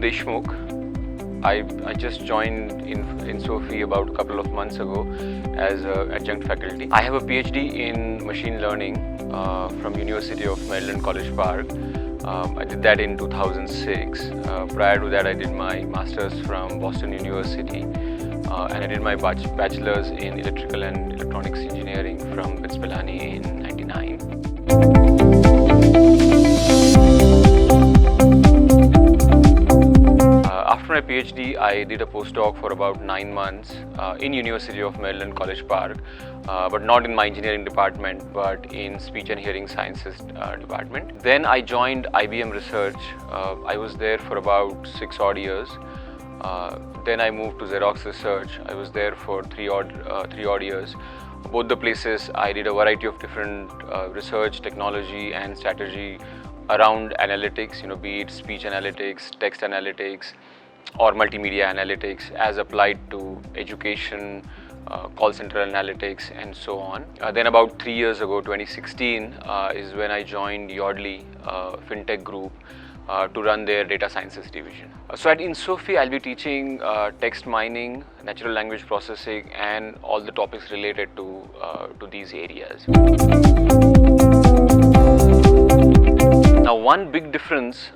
Deshmukh. I just joined INSOFE about a couple of months ago as adjunct faculty. I have a PhD in machine learning from University of Maryland, College Park. I did that in 2006. Prior to that, I did my master's from Boston University, and I did my bachelor's in electrical and electronics engineering from Pittsburgh in '99. After my PhD, I did a postdoc for about 9 months in University of Maryland, College Park, but not in my engineering department, but in speech and hearing sciences department. Then I joined IBM Research. I was there for about 6 odd years. Then I moved to Xerox Research. I was there for 3 odd years. Both the places I did a variety of different research, technology and strategy around analytics, be it speech analytics, text analytics, or multimedia analytics as applied to education, call center analytics and so on. Then about 3 years ago, 2016, is when I joined Yodlee FinTech group to run their data sciences division. So at INSOFE, I'll be teaching text mining, natural language processing and all the topics related to these areas. Now, one big difference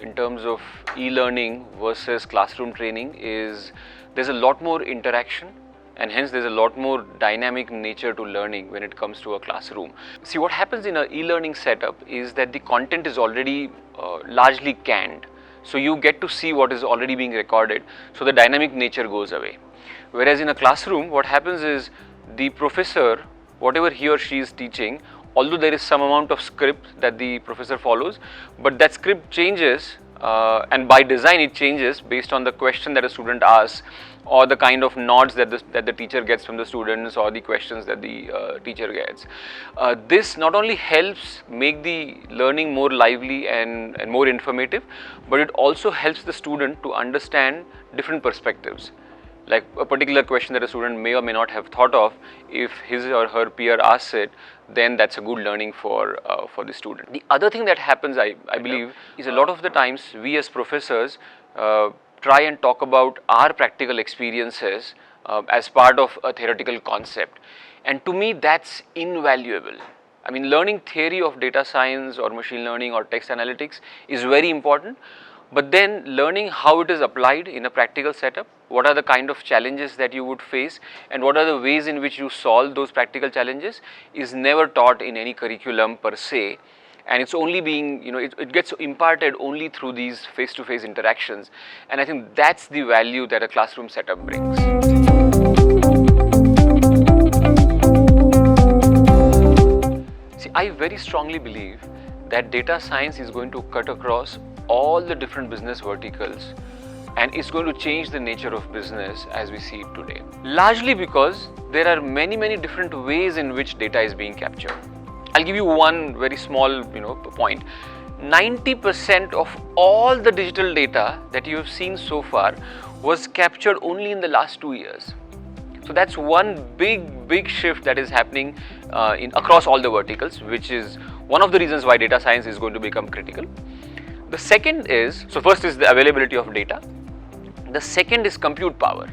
in terms of e-learning versus classroom training is there's a lot more interaction, and hence there's a lot more dynamic nature to learning when it comes to a classroom. See, what happens in an e-learning setup is that the content is already largely canned. So you get to see what is already being recorded, so the dynamic nature goes away. Whereas in a classroom, what happens is the professor, whatever he or she is teaching, although there is some amount of script that the professor follows, but that script changes and by design it changes based on the question that a student asks, or the kind of nods that the teacher gets from the students, or the questions that the teacher gets. This not only helps make the learning more lively and more informative, but it also helps the student to understand different perspectives. Like a particular question that a student may or may not have thought of, if his or her peer asks it, then that's a good learning for the student. The other thing that happens, I believe, is a lot of the times we as professors try and talk about our practical experiences as part of a theoretical concept. And to me, that's invaluable. I mean, learning theory of data science or machine learning or text analytics is very important. But then learning how it is applied in a practical setup, what are the kind of challenges that you would face, and what are the ways in which you solve those practical challenges is never taught in any curriculum per se. And it's only being, it gets imparted only through these face-to-face interactions. And I think that's the value that a classroom setup brings. See, I very strongly believe that data science is going to cut across all the different business verticals, and it's going to change the nature of business as we see it today. Largely because there are many different ways in which data is being captured. I'll give you one very small point. 90% of all the digital data that you have seen so far was captured only in the last 2 years. So that's one big shift that is happening across all the verticals, which is one of the reasons why data science is going to become critical. The second is, so first is the availability of data. The second is compute power.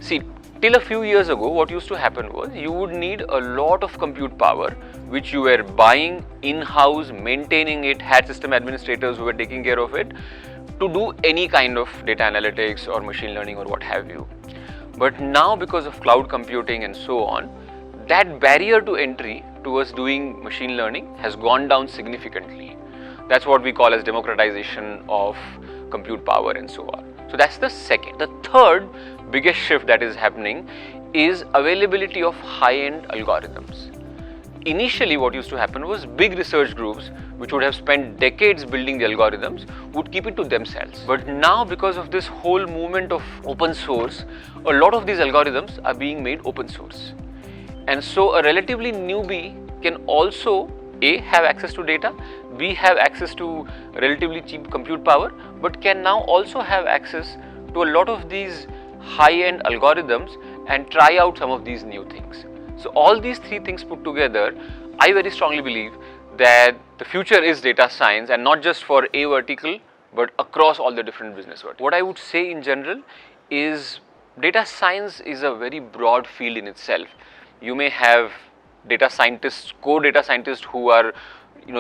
See, till a few years ago, what used to happen was you would need a lot of compute power, which you were buying in-house, maintaining it, had system administrators who were taking care of it, to do any kind of data analytics or machine learning or what have you. But now, because of cloud computing and so on, that barrier to entry towards doing machine learning has gone down significantly. That's what we call as democratization of compute power and so on. So that's the second. The third biggest shift that is happening is availability of high-end algorithms. Initially, what used to happen was big research groups, which would have spent decades building the algorithms, would keep it to themselves. But now, because of this whole movement of open source, a lot of these algorithms are being made open source. And so a relatively newbie can also A, have access to data, B, have access to relatively cheap compute power, but can now also have access to a lot of these high-end algorithms and try out some of these new things. So all these three things put together, I very strongly believe that the future is data science, and not just for a vertical, but across all the different business verticals. What I would say in general is data science is a very broad field in itself. You may have data scientists, core data scientists who are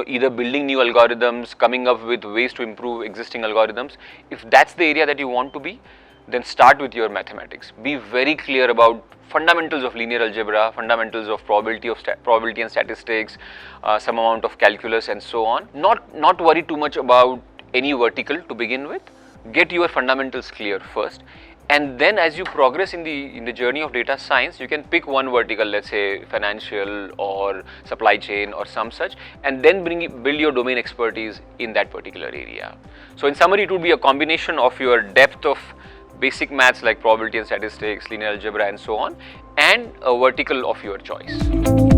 either building new algorithms, coming up with ways to improve existing algorithms. If that's the area that you want to be, then start with your mathematics. Be very clear about fundamentals of linear algebra, fundamentals of probability and statistics, some amount of calculus and so on. Not worry too much about any vertical to begin with. Get your fundamentals clear first, and then as you progress in the journey of data science, you can pick one vertical, let's say financial or supply chain or some such, and then build your domain expertise in that particular area. So in summary, it would be a combination of your depth of basic maths like probability and statistics, linear algebra and so on, and a vertical of your choice.